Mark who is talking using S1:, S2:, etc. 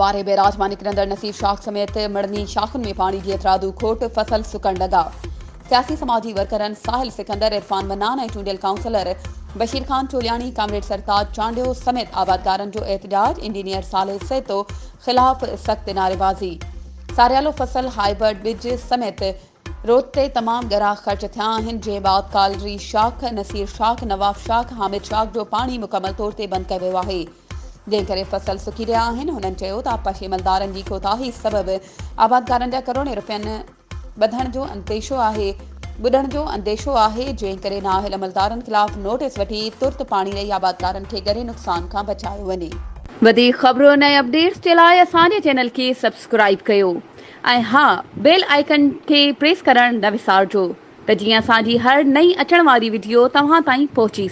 S1: वारे बैराज मां निकिरंदड़ नसीर शाख समेत मड़नी शाखुनि में पानी जी एतरादू खोट, फसल सुकण लगा। सियासी समाजी वर्करनि साहिल सिकंदर, इरफान मनान ऐं चूंडियल काउंसलर बशीर खान चोलियाणी, कामरेड सरताज चांडियो समेत आबादकारनि जो एहतजाज। इंजीनियर साले सेतो ख़िलाफ़ सख़्त नारेबाज़ी। सारियालो फसल, हाइब्रिड बिज समेत रोड ते तमाम गरा ख़र्च थिया आहिनि। जंहिं बाबति कालरी शाख, नसीर शाख, नवाब शाख, हामिद शाख जो पाणी मुकमल तौर ते बंदि कयो वियो आहे। जंहिं करे फसल सुकी रहिया आहिनि। हुननि चयो त आपशी अमलदारनि जी कोताही सबबि आबादकारनि जा करोड़े रुपयनि ॿुॾण जो अंदेशो आहे। जंहिं करे नाअहल अमलदारनि ख़िलाफ़ नोटिस वठी तुर्त पाणी ॾेई आबादकारनि खे ॻरे नुक़सान खां बचायो वञे। वधीक ख़बरुनि ऐं अपडेट्स जे लाइ असांजे चैनल खे सब्सक्राइब कयो ऐं हा, बेल आइकन खे प्रेस करणु न विसारिजो त जीअं असांजी हर नई अचण वारी वीडियो तव्हां ताईं पहुची सघे।